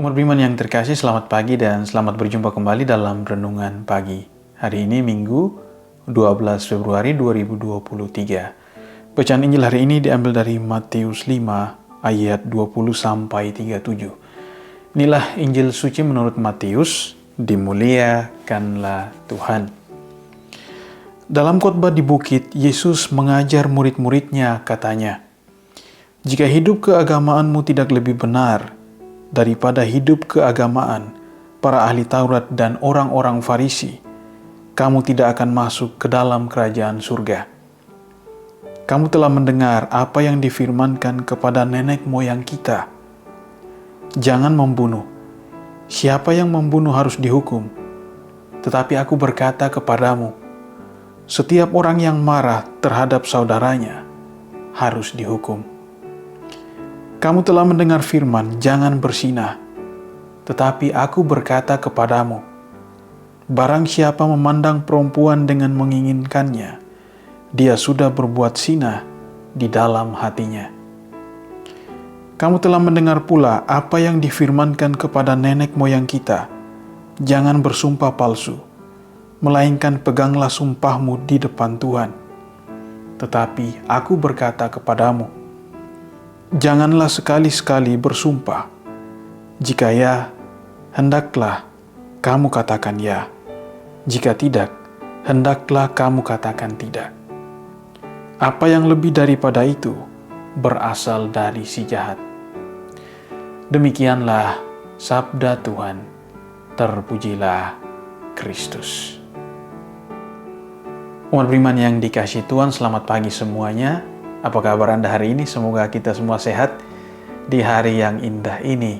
Umat beriman yang terkasih, selamat pagi dan selamat berjumpa kembali dalam Renungan Pagi. Hari ini Minggu 12 Februari 2023. Bacaan Injil hari ini diambil dari Matius 5 ayat 20-37. Inilah Injil suci menurut Matius, dimuliakanlah Tuhan. Dalam khotbah di bukit, Yesus mengajar murid-muridnya, katanya, "Jika hidup keagamaanmu tidak lebih benar daripada hidup keagamaan para ahli Taurat dan orang-orang Farisi, kamu tidak akan masuk ke dalam kerajaan surga. Kamu telah mendengar apa yang difirmankan kepada nenek moyang kita. Jangan membunuh. Siapa yang membunuh harus dihukum. Tetapi aku berkata kepadamu, setiap orang yang marah terhadap saudaranya harus dihukum. Kamu telah mendengar firman, jangan berzinah. Tetapi aku berkata kepadamu, barang siapa memandang perempuan dengan menginginkannya, dia sudah berbuat zina di dalam hatinya. Kamu telah mendengar pula apa yang difirmankan kepada nenek moyang kita, jangan bersumpah palsu, melainkan peganglah sumpahmu di depan Tuhan. Tetapi aku berkata kepadamu, janganlah sekali-sekali bersumpah. Jika ya, hendaklah kamu katakan ya. Jika tidak, hendaklah kamu katakan tidak. Apa yang lebih daripada itu berasal dari si jahat." Demikianlah sabda Tuhan. Terpujilah Kristus. Umat beriman yang dikasihi Tuhan, selamat pagi semuanya. Apa kabar Anda hari ini? Semoga kita semua sehat di hari yang indah ini.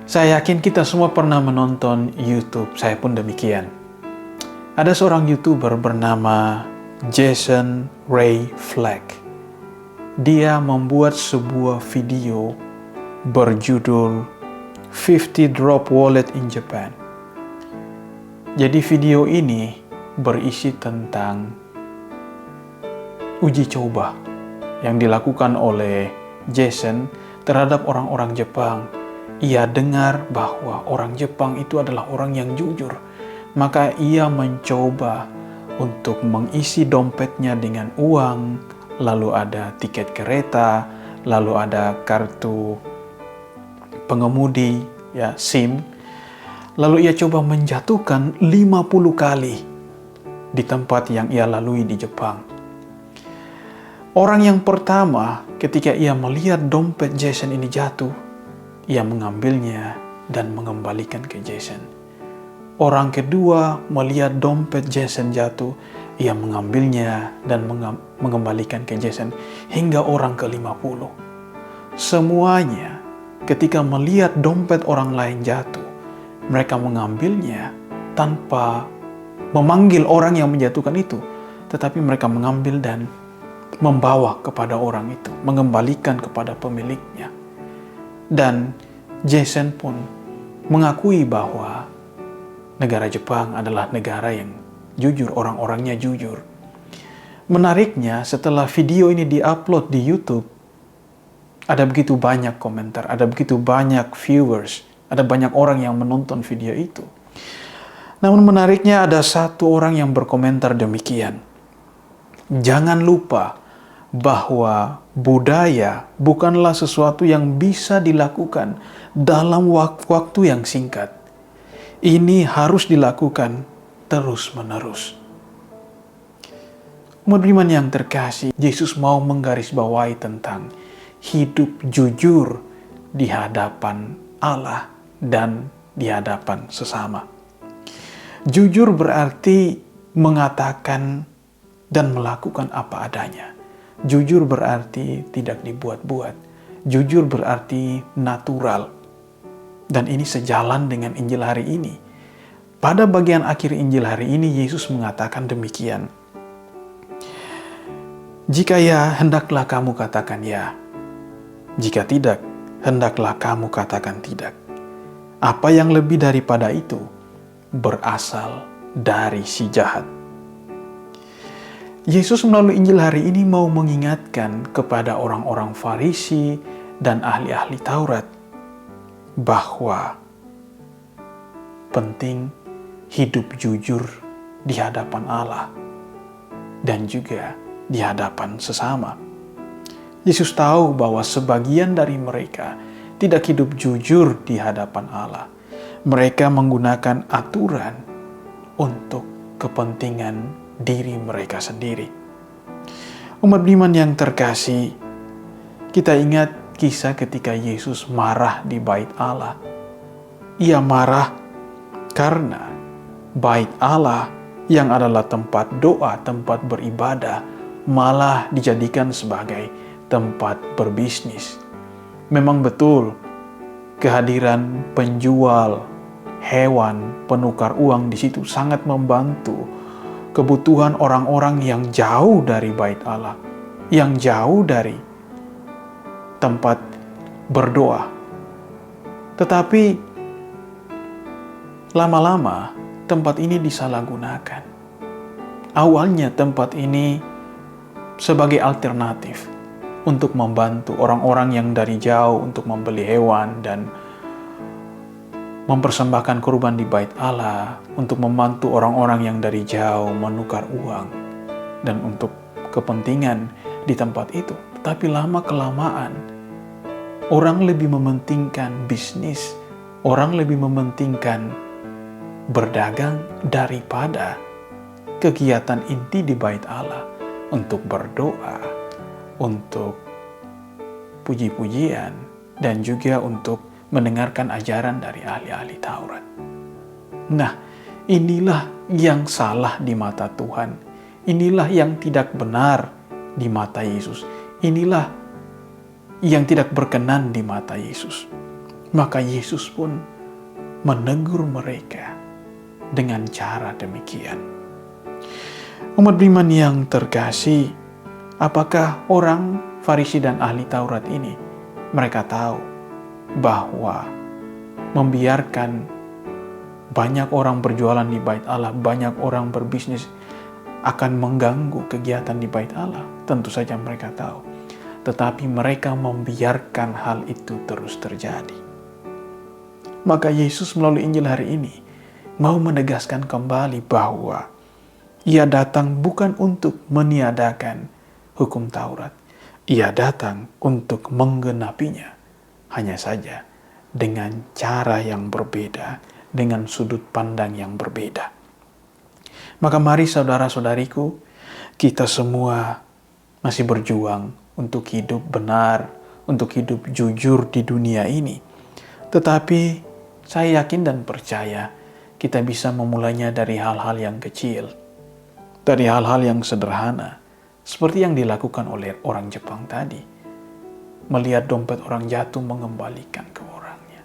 Saya yakin kita semua pernah menonton YouTube, saya pun demikian. Ada seorang YouTuber bernama Jason Ray Fleck. Dia membuat sebuah video berjudul 50 Drop Wallet in Japan. Jadi video ini berisi tentang uji coba yang dilakukan oleh Jason terhadap orang-orang Jepang. Ia dengar bahwa orang Jepang itu adalah orang yang jujur, maka ia mencoba untuk mengisi dompetnya dengan uang, lalu ada tiket kereta, lalu ada kartu pengemudi, ya SIM. Lalu ia coba menjatuhkan 50 kali di tempat yang ia lalui di Jepang. Orang yang pertama, ketika ia melihat dompet Jason ini jatuh, ia mengambilnya dan mengembalikan ke Jason. Orang kedua melihat dompet Jason jatuh, ia mengambilnya dan mengembalikan ke Jason. Hingga orang ke-50. Semuanya ketika melihat dompet orang lain jatuh, mereka mengambilnya tanpa memanggil orang yang menjatuhkan itu, tetapi mereka mengambil dan membawa kepada orang itu, mengembalikan kepada pemiliknya. Dan Jason pun mengakui bahwa negara Jepang adalah negara yang jujur, orang-orangnya jujur. Menariknya, setelah video ini diupload di YouTube, ada begitu banyak komentar, ada begitu banyak viewers, ada banyak orang yang menonton video itu. Namun menariknya ada satu orang yang berkomentar demikian, "Jangan lupa bahwa budaya bukanlah sesuatu yang bisa dilakukan dalam waktu yang singkat. Ini harus dilakukan terus-menerus." Umat beriman yang terkasih, Yesus mau menggarisbawahi tentang hidup jujur di hadapan Allah dan di hadapan sesama. Jujur berarti mengatakan dan melakukan apa adanya. Jujur berarti tidak dibuat-buat. Jujur berarti natural. Dan ini sejalan dengan Injil hari ini. Pada bagian akhir Injil hari ini, Yesus mengatakan demikian. "Jika ya, hendaklah kamu katakan ya. Jika tidak, hendaklah kamu katakan tidak. Apa yang lebih daripada itu berasal dari si jahat." Yesus melalui Injil hari ini mau mengingatkan kepada orang-orang Farisi dan ahli-ahli Taurat bahwa penting hidup jujur di hadapan Allah dan juga di hadapan sesama. Yesus tahu bahwa sebagian dari mereka tidak hidup jujur di hadapan Allah. Mereka menggunakan aturan untuk kepentingan diri mereka sendiri. Umat beriman yang terkasih, kita ingat kisah ketika Yesus marah di bait Allah. Ia marah karena bait Allah yang adalah tempat doa, tempat beribadah, malah dijadikan sebagai tempat berbisnis. Memang betul, kehadiran penjual hewan penukar uang di situ sangat membantu kebutuhan orang-orang yang jauh dari bait Allah, yang jauh dari tempat berdoa. Tetapi lama-lama tempat ini disalahgunakan. Awalnya tempat ini sebagai alternatif untuk membantu orang-orang yang dari jauh untuk membeli hewan dan mempersembahkan kurban di bait Allah, untuk membantu orang-orang yang dari jauh menukar uang dan untuk kepentingan di tempat itu. Tapi lama-kelamaan orang lebih mementingkan bisnis, orang lebih mementingkan berdagang daripada kegiatan inti di bait Allah untuk berdoa, untuk puji-pujian, dan juga untuk mendengarkan ajaran dari ahli-ahli Taurat. Nah, inilah yang salah di mata Tuhan. Inilah yang tidak benar di mata Yesus. Inilah yang tidak berkenan di mata Yesus. Maka Yesus pun menegur mereka dengan cara demikian. Umat beriman yang terkasih, apakah orang Farisi dan ahli Taurat ini mereka tahu bahwa membiarkan banyak orang berjualan di bait Allah, banyak orang berbisnis akan mengganggu kegiatan di bait Allah? Tentu saja mereka tahu. Tetapi mereka membiarkan hal itu terus terjadi. Maka Yesus melalui Injil hari ini mau menegaskan kembali bahwa Ia datang bukan untuk meniadakan hukum Taurat. Ia datang untuk menggenapinya. Hanya saja dengan cara yang berbeda, dengan sudut pandang yang berbeda. Maka mari saudara-saudariku, kita semua masih berjuang untuk hidup benar, untuk hidup jujur di dunia ini. Tetapi saya yakin dan percaya kita bisa memulainya dari hal-hal yang kecil, dari hal-hal yang sederhana, seperti yang dilakukan oleh orang Jepang tadi. Melihat dompet orang jatuh, mengembalikan ke orangnya.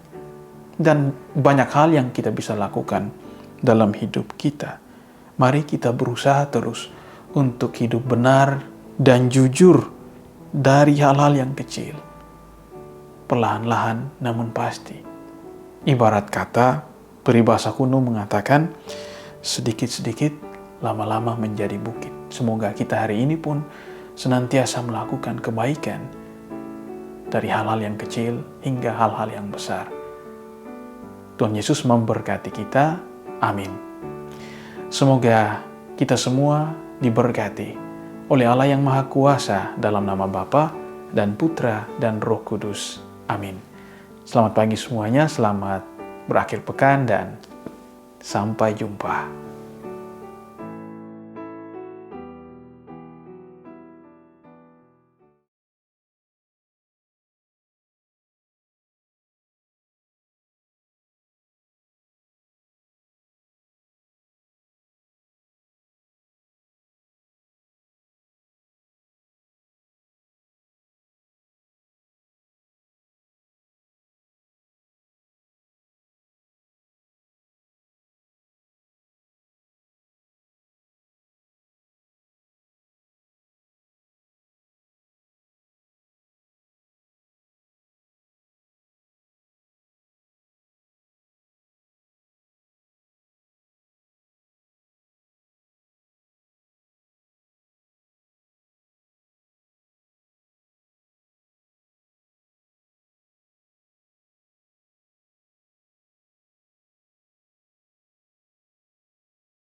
Dan banyak hal yang kita bisa lakukan dalam hidup kita. Mari kita berusaha terus untuk hidup benar dan jujur dari hal-hal yang kecil. Perlahan-lahan namun pasti. Ibarat kata, peribahasa kuno mengatakan, sedikit-sedikit lama-lama menjadi bukit. Semoga kita hari ini pun senantiasa melakukan kebaikan dari hal-hal yang kecil hingga hal-hal yang besar. Tuhan Yesus memberkati kita. Amin. Semoga kita semua diberkati oleh Allah yang Maha Kuasa dalam nama Bapa dan Putra dan Roh Kudus. Amin. Selamat pagi semuanya, selamat berakhir pekan dan sampai jumpa.